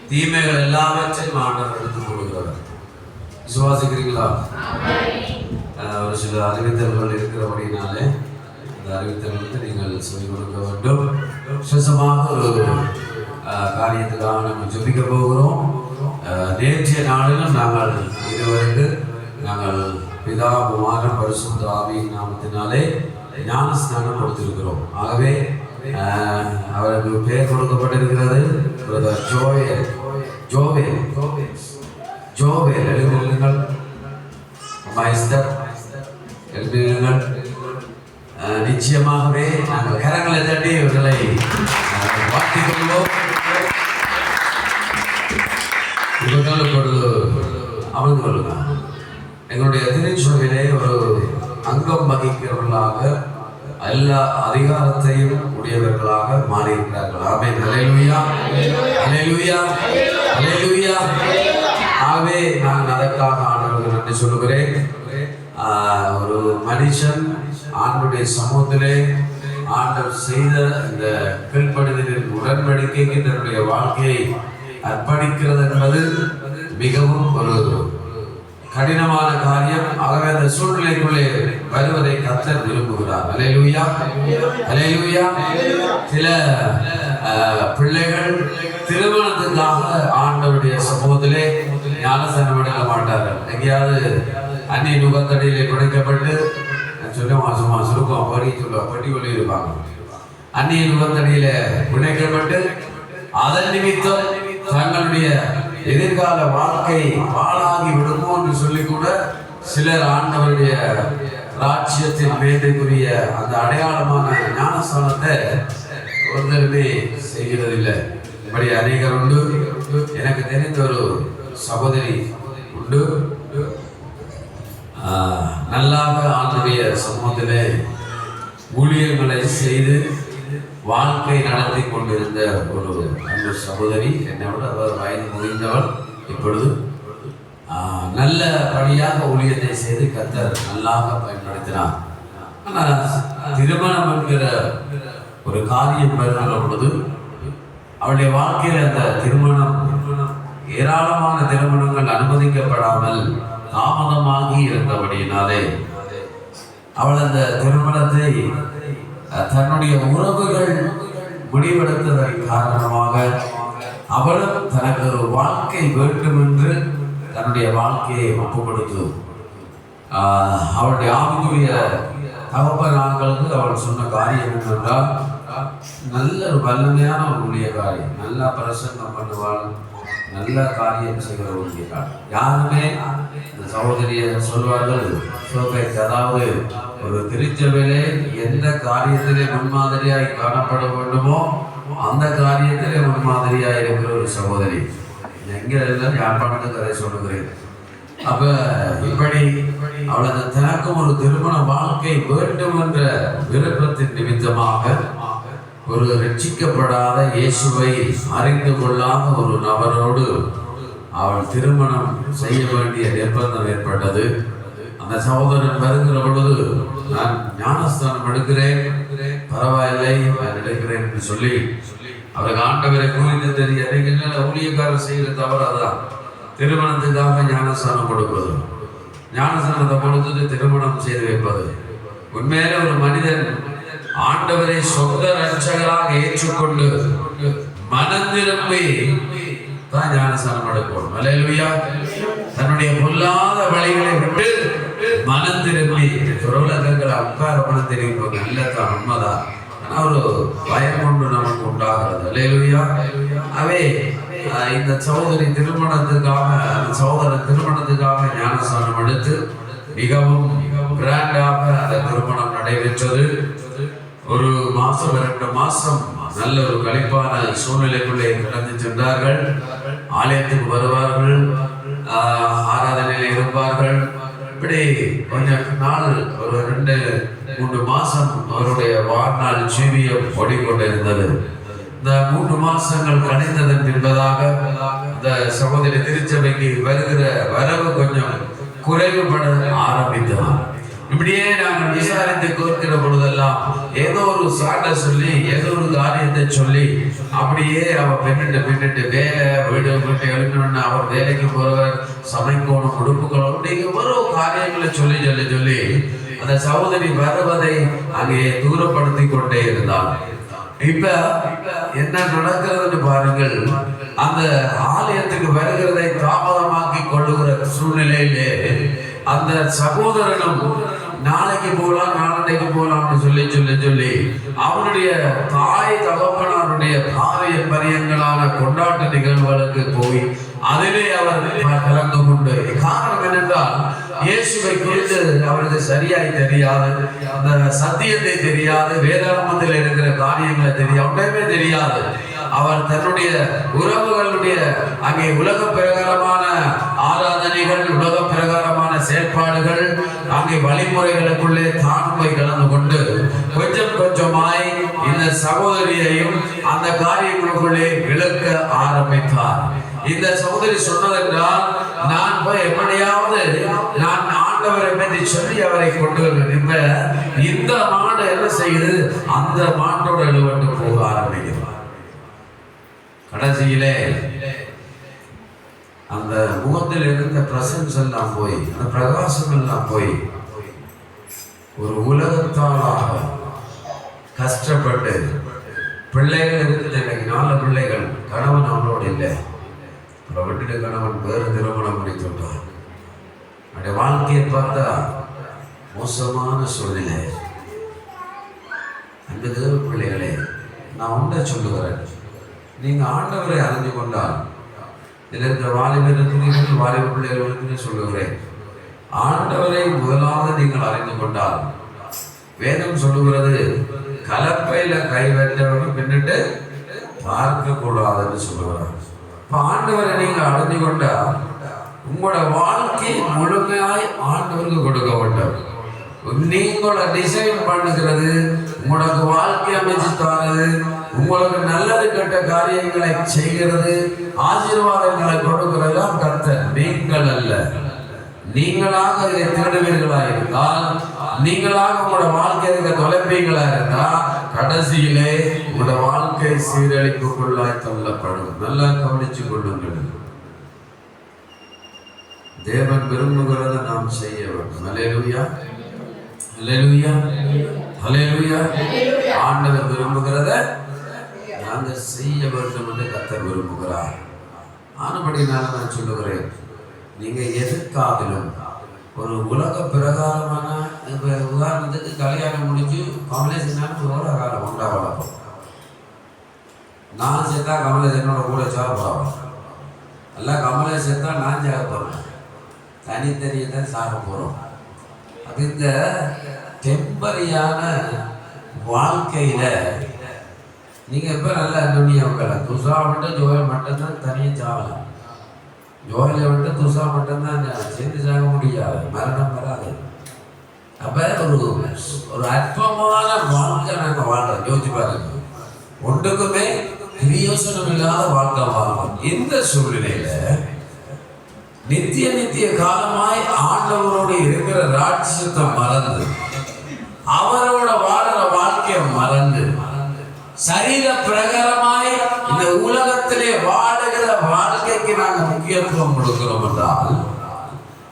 தீமைகள் எல்லாவற்றையும் ஆண்டவர் எடுத்துக் கொள்கிறார். விசுவாசிக்கிறீங்களா? ஒரு சில அறிவித்தல்கள் இருக்கிறபடினாலே அந்த அறிவித்தல்களுக்கு நீங்கள் சொல்லிக் கொடுக்க வேண்டும். விசேஷமாக ஒரு காரியத்துக்காக நம்ம ஜெபிக்க போகிறோம். நேற்றைய நாளிலும் நாங்கள் இதுவரைக்கு நாங்கள் பிதா குமாரன் பரிசுத்த ஆவியின் நாமத்தினாலே ஞானஸ்நானம் கொடுத்திருக்கிறோம். ஆகவே அவருக்கு பெயர் கொடுக்கப்பட்டிருக்கிறது பிரதர் ஜோவேல் எழுதிருங்கள். எழுதிருங்கள். நிச்சயமாகவே நாங்கள் கரங்களை தட்டி இவர்களை வாழ்த்திக் கொள்வோம். இவர்களுக்கு ஒரு அமர்ந்து கொள்ளுங்க. எங்களுடைய திருச்சபையிலே ஒரு அங்கம் வகிக்கிறவர்களாக எல்லா அதிகாரத்தையும் உடையவர்களாக மாறியிருக்கிறார்கள். ஆமென். அல்லேலூயா, அல்லேலூயா, அல்லேலூயா. ஆகவே நான் அதற்காக ஆண்டவருக்கு நன்றி சொல்லுகிறேன். ஒரு மனுஷன் ஆண்டவருடைய சமூகத்திலே ஆண்டவர் செய்த இந்த கீழ்ப்படிதலின் உடன்படிக்கைக்கு தன்னுடைய வாழ்க்கையை அர்ப்பணிக்கிறது என்பது மிகவும் ஒரு கடினமான காரியம். ஆகவே அந்த சூழ்நிலைக்குள்ளே வருவதை கர்த்தர் விரும்புகிறார். அல்லேலூயா, அல்லேலூயா. சில பிள்ளைகள் திருமணத்துக்காக ஆண்டவருடைய சமூகத்திலே ஞானஸ்நானம் எடுக்க மாட்டார்கள். எங்கேயாவது அந்நிய நுகத்தடியிலே குறைக்கப்பட்டு சும்மா சுருக்கம் படி கொள்ளி இருப்பாங்க. அந்நிய நுகத்தடியில பிணைக்கப்பட்டு அதன் நிமித்தம் தங்களுடைய எதிர்கால வாழ்க்கை பாழாகி விடுமோ என்று சொல்லி கூட சிலர் ஆண்டவருடைய ராஜ்யத்தின் மேதைக்குரிய அந்த அடையாளமான ஞானஸ்நானத்தை ஒருத்தருமே செய்கிறதில்லை. இப்படி அநேகர் உண்டு. எனக்கு தெரிந்த ஒரு சகோதரி உண்டு. நல்லாக ஆண்டவருடைய சமூகத்திலே ஊழியர்களை செய்து வாழ்க்கை நடத்தி கொண்டிருந்த ஒரு அந்த சகோதரி, என்னோட அவர் வயது முடிந்தவள். இப்பொழுது நல்லபடியாக ஊழியத்தை செய்து கர்த்தர் நல்லாக பயன்படுத்தினார். ஆனால் திருமணம் என்கிற ஒரு காரியம் வருகிற பொழுது அவளுடைய வாழ்க்கையில் அந்த திருமணம் ஏராளமான திருமணங்கள் அனுமதிக்கப்படாமல் தாமதமாகி இருந்தபடியினாலே அவள் அந்த திருமணத்தை தன்னுடைய உறவுகள் முடிவெடுத்ததன் காரணமாக அவளும் தனக்கு ஒரு வாழ்க்கை வேண்டும் என்று தன்னுடைய வாழ்க்கையை ஒப்புக்கொடுத்து அவளுடைய ஆவிக்குரிய தகப்பனார்களுக்கு அவள் சொன்ன காரியம் என்னென்றால், நல்ல ஒரு வல்லமையான ஒரு ஊழிய காரியம், நல்லா பிரசங்கம் பண்ணுவாள், நல்ல காரியம் செய்கிற ஊழியர்கள். யாருமே இந்த சகோதரியை சொல்வார்கள், அதாவது ஒரு திருச்சபையிலே எந்த காரியத்திலே முன்மாதிரியாய் காணப்பட வேண்டுமோ அந்த காரியத்திலே முன்மாதிரியாய் இருக்கிற ஒரு சகோதரி. எங்கே இருந்தாலும் யாழ்ப்பாணத்துக்கு அதை சொல்லுகிறேன். அப்ப இப்படி அவளது தனக்கும் ஒரு திருமண வாழ்க்கை வேண்டும் என்ற விருப்பத்தின் நிமித்தமாக ஒரு ரட்சிக்கப்படாத இயேசுவை அறிந்து கொள்ளாத ஒரு நபரோடு அவள் திருமணம் செய்ய வேண்டிய நிர்பந்தம் ஏற்பட்டது. அந்த சகோதரன் வருகிற பொழுது, நான் ஞானஸ்தானம் எடுக்கிறேன், பரவாயில்லை நான் எடுக்கிறேன் என்று சொல்லி அவருக்கு ஆண்டவரை குறித்து தெரிய ஊழியக்காரர் செய்கிற தவறு அதான். திருமணத்துக்காக ஞானஸ்தானம் கொடுப்பது, ஞானஸ்தானத்தை கொடுத்துட்டு திருமணம் செய்து வைப்பது. உண்மையிலே ஒரு மனிதன் ஆண்டவரை சொந்த ரட்சகராக ஏற்றுக்கொண்டு மனம் திரும்பி தான் ஞானஸ்தானம் எடுக்கணும். அல்லேலூயா. தன்னுடைய பொல்லாத வழிகளை விட்டு மனம் திரும்பி உலகங்களை உட்கார மனம் திரும்பி நல்லதான், உண்மைதான். ஆனா ஒரு பயம் கொண்டு நமக்கு உண்டாகிறது. அல்லேலூயா. அவே இந்த சகோதரி திருமணத்துக்காக ஞானஸ்தானம் எடுத்து மிகவும் கிராண்டாக அந்த திருமணம் நடைபெற்றது. ஒரு மாசம் 2 மாசம் நல்ல ஒரு கழிப்பான சூழ்நிலைக்குள்ளே கடந்து சென்றார்கள். ஆலயத்துக்கு வருவார்கள், ஆராதனையில் இருப்பார்கள். இப்படி கொஞ்ச நாள், ஒரு 2-3 மாசம் அவருடைய வாழ்நாள் ஜீவியம் ஓடிக்கொண்டிருந்தது. இந்த 3 மாசங்கள் கழிந்ததன் பின்பதாக இந்த சகோதரி திருச்சபைக்கு வருகிற வரவு கொஞ்சம் குறைவுபட ஆரம்பித்தது. இப்படியே நாங்கள் விசாரித்து கேட்கிற பொழுதெல்லாம் ஏதோ ஒரு சாட்டை சொல்லி ஏதோ ஒரு காரியத்தை சொல்லி அப்படியே அவர் பின்னிட்டு வேலை வீடு வீட்டை எழுக்கணும்னு அவர் வேலைக்கு போறவர் சமைக்கணும் உடுப்புகள் அப்படிங்கிற ஒரு காரியங்களை சொல்லி அந்த சகோதரி வருவதை அங்கே தூரப்படுத்தி கொண்டே இருந்தார். இப்ப என்ன நடக்கிறதுன்னு பாருங்கள். அந்த ஆலயத்துக்கு வருகிறதை தாமதமாக்கி கொள்ளுகிற சூழ்நிலையிலே அந்த சகோதரனும் நாளைக்கு போகலாம் நாளைக்கு போகலாம்னு சொல்லி அவனுடைய தாய் தகப்பனாருடைய பாரிய பரியங்களான கொண்டாட்ட நிகழ்வுகளுக்கு போய் அதிலே அவர் கலந்து கொண்டு, காரணம் என்னென்றால் இயேசுவை குறித்து அவருக்கு சரியாய் தெரியாது, அந்த சத்தியத்தை தெரியாது, வேதாகமத்தில் இருக்கிற காரியங்களை தெரியாது, ஒன்றுமே தெரியாது. அவர் தன்னுடைய உறவுகளுடைய அங்கே உலக பிரகாரமான ஆராதனைகள், உலக பிரகாரமான செயற்பாடுகள், அங்கே வழிமுறைகளுக்குள்ளே தான் போய் கலந்து கொண்டு கொஞ்சமாய் இந்த சகோதரியையும் அந்த காரியங்களுக்குள்ளே விளக்க ஆரம்பித்தார். இந்த சகோதரி சொன்னதென்றால், நான் போய் எப்படியாவது நான் ஆண்டவரை பற்றி சொல்லி அவரை கொண்டு வருவேன். இந்த மாடு என்ன செய்யுது, அந்த மாட்டோட எழுவட்டு போக ஆரம்பிக்கிறார். கடைசியிலே அந்த முகத்தில் இருந்த பிரசன்ஸ் எல்லாம் போய், அந்த பிரகாசம் எல்லாம் போய், ஒரு உலகத்தாலாக கஷ்டப்பட்டு பிள்ளைகள் இருக்குது. எனக்கு 4 பிள்ளைகள், கணவன் அவனோடு இல்லை, விட்டுட்டு கணவன் வேறு திருமணம் முடித்துட்டான். அவருடைய வாழ்க்கையை பார்த்தா மோசமான சூழ்நிலை. அந்த தேவ பிள்ளைகளே, நான் ஒன்றை சொல்லுகிறேன். நீங்கள் ஆண்டவரை அறிந்து கொண்டால், இதில் இருக்கிற வாலிபர் இருக்கிறீர்கள், வாலிப பிள்ளைகளுக்கு சொல்லுகிறேன், ஆண்டவரை முதலாவது நீங்கள் அறிந்து கொண்டால், வேதம் சொல்லுகிறது கலப்பையில கை வைத்தவர்கள் பின்னிட்டு பார்க்க கூடாதுன்னு சொல்லுகிறார். ஆண்டவரை நீங்க அடைஞ்சு கொண்டா உங்களோட வாழ்க்கை முழுமையாய் ஆண்டவருக்கு கொடுக்க வேண்டும். நீங்கள டிசைன் பண்ணுகிறது, உங்களுக்கு வாழ்க்கை அமைச்சு தரது, உங்களுக்கு நல்லது கெட்ட காரியங்களை செய்கிறது, ஆசீர்வாதங்களை கொடுக்கிறதெல்லாம் கர்த்தர், நீங்கள் அல்ல. நீங்களாக இதை திருடுவீர்களா இருந்தால், நீங்களாக உங்களோட வாழ்க்கையை தொலைப்பீங்களா இருந்தால், கடைசியிலே உங்களோட வாழ்க்கை சீரழிப்புக்குள்ளாய் தள்ளப்படும். நல்லா கவனிச்சு கொள்ளுங்கள். தேவன் விரும்புகிறத நாம் செய்ய வேண்டும். அல்லேலூயா, அல்லேலூயா, அல்லேலூயா. ஆண்டவர் விரும்புகிறத நாங்கள் செய்ய வேண்டும் என்று கர்த்தர் விரும்புகிறார். ஆனபடினால நான் சொல்லுகிறேன், நீங்க எதுக்காகலும் ஒரு உலக பிரகாரமான, உதாரணத்துக்கு கல்யாணம் முடிஞ்சு கமலேசனாலும் ஒரு காலம் உண்டா வளர்ப்போம். நான் சேர்த்தா கமலேசனோட கூட சாப்பிடுவோம். எல்லாம் கமலேசன் தான் நான் சாக போறேன், தனித்தனியை தான் சாக போறோம். அது இந்த டெம்பரியான வாழ்க்கையில நீங்க எப்ப நல்லா துணியை வைக்கலாம். துசா மட்டும் ஜோயல் மட்டும்தான் தனியாக சாகலாம். ஜோயிலை விட்டு துசா மட்டும்தான் சேர்ந்து சாக முடியாது, மரணம் வராது. அப்ப ஒரு அற்பமான வாழ்க்கை நாங்கள் வாழ்றோம். யோசிச்சு பாருங்க, ஒன்றுக்குமே பிரியோசனம் இல்லாத வாழ்க்கை வாழ்றோம். இந்த சூழ்நிலையில நித்திய காலமாய் ஆண்டவரோடு இருக்கிற ராட்சியத்தை மறந்து, அவரோட வாழற வாழ்க்கையை மறந்து, சரீர பிரகாரமாய் இந்த உலகத்திலே வாழுகிற வாழ்க்கைக்கு நாங்கள் முக்கியத்துவம் கொடுக்கிறோம் என்றால்,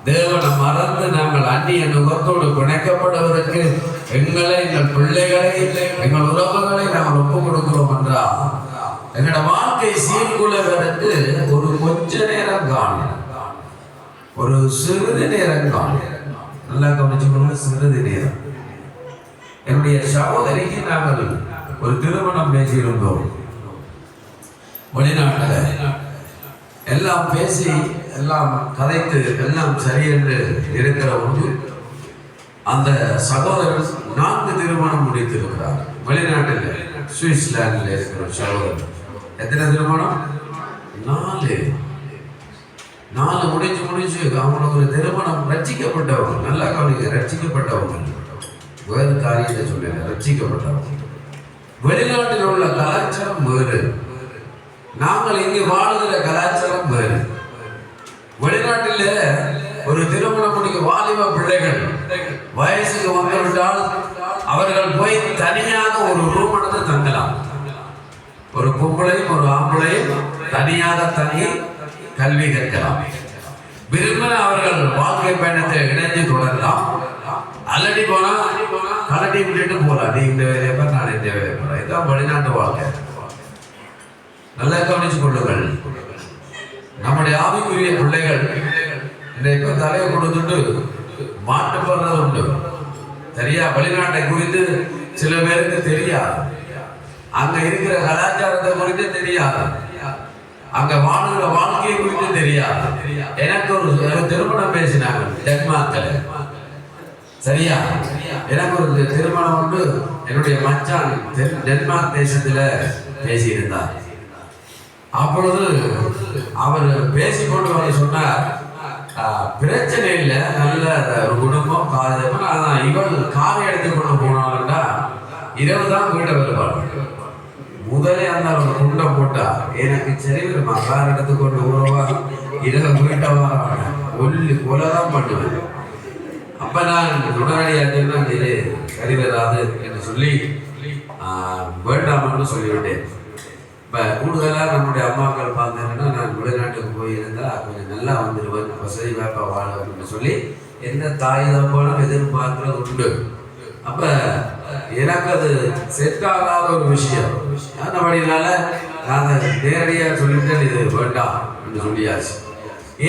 தேவனை மறந்து நாங்கள் அந்நிய நுகத்தோடு பிணைக்கப்படுவதற்கு எங்களை, எங்கள் பிள்ளைகளை, எங்கள் உறவுகளை நாங்கள் ஒப்புக் கொடுக்கிறோம் என்றால், எங்களோட வாழ்க்கை சீர்குலைவதற்கு ஒரு கொஞ்ச நேரம் காணும், ஒரு சிறிது நேரம் காணும். நல்லா கவனிச்சுக்கொள்ள, சிறிது நேரம். என்னுடைய சகோதரிக்கு நாங்கள் ஒரு திருமணம் பேசியிருந்தோம் வெளிநாட்டில். எல்லாம் பேசி எல்லாம் கதைத்து எல்லாம் சரியென்று இருக்கிற போது அந்த சகோதரர் 4 திருமணம் முடித்திருக்கிறார். வெளிநாட்டில் சுவிட்சர்லாண்டில் இருக்கிற சகோதரர். எத்தனை திருமணம்? 4 முடிச்சு அவங்களுக்கு ஒரு திருமணம். ரட்சிக்கப்பட்டவங்க, நல்லா கவனிக்க, ரட்சிக்கப்பட்டவங்க, வேறு காரியத்தை சொல்லுங்க, ரட்சிக்கப்பட்டவங்க. வெளிநாட்டில் உள்ள கலாச்சாரம் வேறு, நாங்கள் இங்கு வாழுகிற கலாச்சாரம் வேறு. வெளிநாட்டில் ஒரு திருமணம் முடிக்க வாலிப பிள்ளைகள் வயசுக்கு வந்துவிட்டால் அவர்கள் போய் தனியாக ஒரு ரூம் எடுத்து தங்கலாம். ஒரு பொம்பளையும் ஒரு ஆம்பளையும் தனியாக தங்கி கல்வி கற்கலாம். விரும்பின அவர்கள் வாழ்க்கை பயணத்தை இணைந்து தொடரலாம். அல்லடி போனா கலட்டி விட்டுட்டு போலாம். நீ இந்த வேலையை பார், நான் இந்த வேலையை போறேன். இதுதான் வெளிநாட்டு வாழ்க்கை. நல்லா கவனிச்சு கொள்ளுங்கள். நம்முடைய ஆவிக்குரிய பிள்ளைகள் இப்ப தலையை கொடுத்துட்டு மாட்டுப்படுறது உண்டு. சரியா? வெளிநாட்டை குறித்து சில பேருக்கு தெரியாது. அங்க இருக்கிற கலாச்சாரத்தை குறித்து தெரியாது. அங்க வாழ்கிற வாழ்க்கையை குறித்து தெரியாது. எனக்கு ஒரு திருமணம் பேசினாங்க டென்மார்க்ல. சரியா? எனக்கு ஒரு திருமணம் உண்டு. என்னுடைய மச்சான் டென்மார்க் தேசத்துல பேசியிருந்தார். அப்பொழுது அவர் பேசிக்கொண்டு வர சொன்னார், பிரச்சனை இல்லை, நல்ல ஒரு குடும்பம் காதல். அதான் இவள் காரை எடுத்துக்கொண்டு போனால்டா இரவு தான் வீட்டை வருவாள். முதலே அந்த ஒரு குண்டை போட்டா எனக்கு சரி வருமா, கார் எடுத்துக்கொண்டு உறவா இரவு வீட்டவா ஒல்லி கொலைதான் பண்ணுவேன். அப்ப நான் உடனடியாக இது சரி வராது என்று சொல்லி வேண்டாம்னு சொல்லிவிட்டேன். இப்போ கூடுதலாக நம்முடைய அம்மாக்கள் பார்த்தீங்கன்னா, நான் வெளிநாட்டுக்கு போயிருந்தால் கொஞ்சம் நல்லா வந்துடுவேன், வசதி வாய்ப்பாக வாழ அப்படின்னு சொல்லி எந்த தாய் தப்பாலும் எதிர்பார்க்கறது உண்டு. அப்போ எனக்கு அது செட் ஆகாத ஒரு விஷயம். அந்த வழியினால நான் நேரடியாக சொல்லிட்டேன், இது வேண்டாம் என்று சொல்லியாச்சு.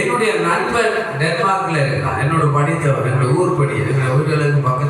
என்னுடைய நண்பன் டென்மார்க்கில் இருக்கிறான். என்னோட படித்தவர், என்னோட ஊர் படி, எங்கள் ஊர்களுக்கு பக்கத்தில்